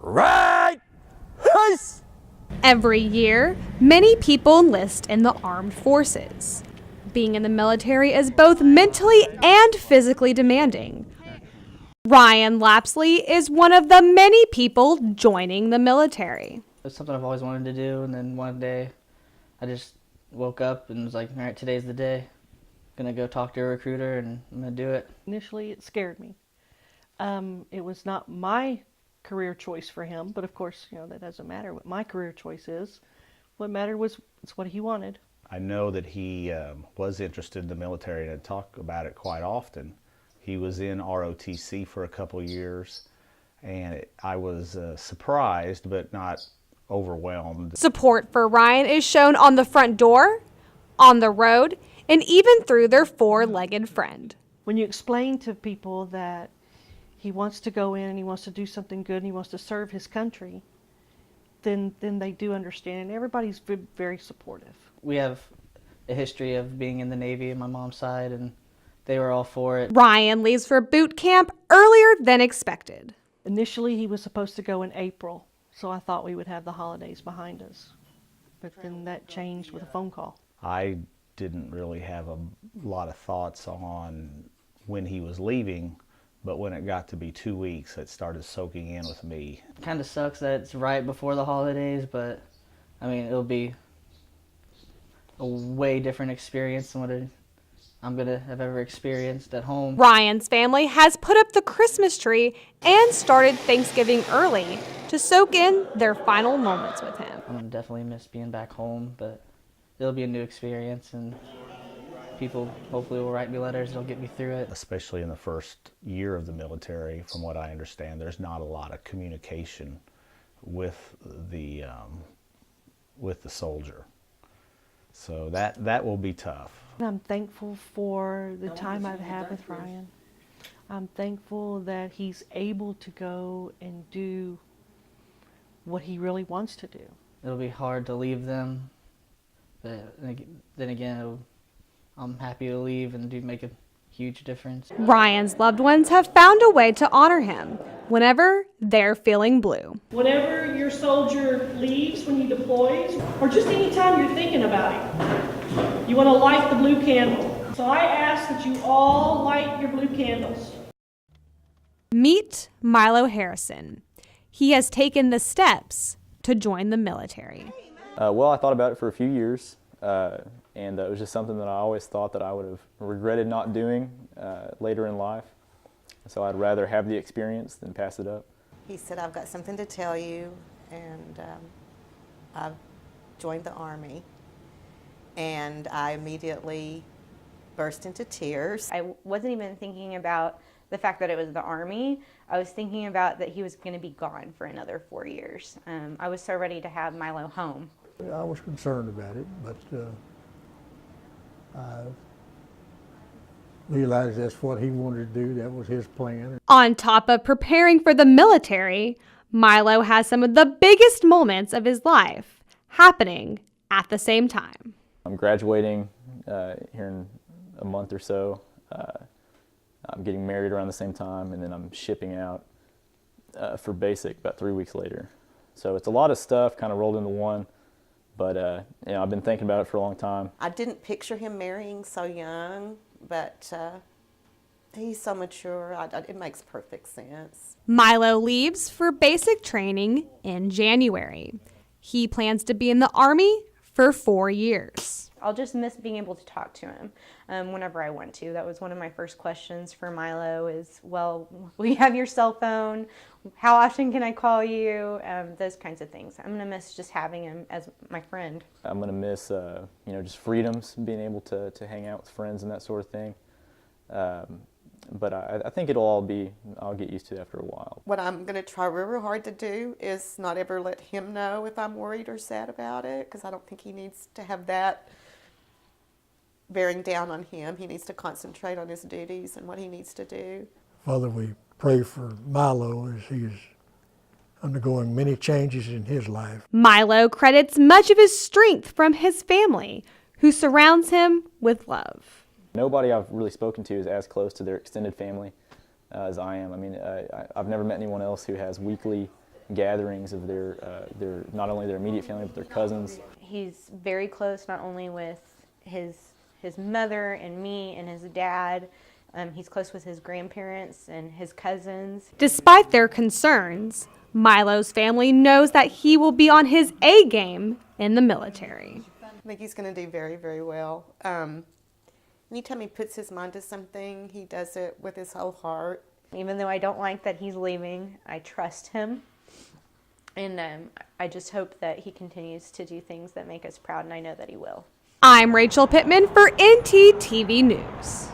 Right! Hush! Every year, many people enlist in the armed forces. Being in the military is both mentally and physically demanding. Ryan Lapsley is one of the many people joining the military. It's something I've always wanted to do, and then one day I just woke up and was like, all right, today's the day. I'm gonna go talk to a recruiter and I'm gonna do it. Initially, it scared me. It was not my career choice for him, but of course, that doesn't matter what my career choice is. What mattered was it's what he wanted. I know that he was interested in the military and had talked about it quite often. He was in ROTC for a couple years, and I was surprised but not overwhelmed. Support for Ryan is shown on the front door, on the road, and even through their four-legged friend. When you explain to people that he wants to go in and he wants to do something good and he wants to serve his country, then they do understand. Everybody's very supportive. We have a history of being in the Navy on my mom's side, and they were all for it. Ryan leaves for boot camp earlier than expected. Initially, he was supposed to go in April, so I thought we would have the holidays behind us. But then that changed with a phone call. I didn't really have a lot of thoughts on when he was leaving, but when it got to be 2 weeks, it started soaking in with me. It kind of sucks that it's right before the holidays, but I mean, it'll be a way different experience than what I'm gonna have ever experienced at home. Ryan's family has put up the Christmas tree and started Thanksgiving early to soak in their final moments with him. I'm gonna definitely miss being back home, but it'll be a new experience, and people hopefully will write me letters that'll get me through it. Especially in the first year of the military, from what I understand, there's not a lot of communication with the soldier. So that will be tough. I'm thankful for the time I've had with Ryan. I'm thankful that he's able to go and do what he really wants to do. It'll be hard to leave them, but then again, I'm happy to leave and do make a huge difference. Ryan's loved ones have found a way to honor him whenever they're feeling blue. Whenever your soldier leaves, when he deploys, or just anytime you're thinking about him, you want to light the blue candle. So I ask that you all light your blue candles. Meet Milo Harrison. He has taken the steps to join the military. Well, I thought about it for a few years, and it was just something that I always thought that I would have regretted not doing later in life. So I'd rather have the experience than pass it up. He said, I've got something to tell you, and I've joined the Army. And I immediately burst into tears. I wasn't even thinking about the fact that it was the Army. I was thinking about that he was going to be gone for another 4 years. I was so ready to have Milo home. I was concerned about it, but I realized that's what he wanted to do. That was his plan. On top of preparing for the military, Milo has some of the biggest moments of his life happening at the same time. I'm graduating here in a month or so. I'm getting married around the same time, and then I'm shipping out for basic about 3 weeks later. So it's a lot of stuff kind of rolled into one, but I've been thinking about it for a long time. I didn't picture him marrying so young, but he's so mature. It makes perfect sense. Milo leaves for basic training in January. He plans to be in the Army for 4 years. I'll just miss being able to talk to him whenever I want to. That was one of my first questions for Milo is, well, will you have your cell phone? How often can I call you? Those kinds of things. I'm going to miss just having him as my friend. I'm going to miss, just freedoms, being able to hang out with friends and that sort of thing. But I think I'll get used to it after a while. What I'm going to try real hard to do is not ever let him know if I'm worried or sad about it, because I don't think he needs to have that bearing down on him. He needs to concentrate on his duties and what he needs to do. Father, we pray for Milo as he is undergoing many changes in his life. Milo credits much of his strength from his family, who surrounds him with love. Nobody I've really spoken to is as close to their extended family as I am. I mean, I've never met anyone else who has weekly gatherings of their not only their immediate family but their cousins. He's very close not only with his mother and me and his dad. He's close with his grandparents and his cousins. Despite their concerns, Milo's family knows that he will be on his A game in the military. I think he's going to do very, very well. Anytime he puts his mind to something, he does it with his whole heart. Even though I don't like that he's leaving, I trust him. And I just hope that he continues to do things that make us proud, and I know that he will. I'm Rachel Pittman for NTTV News.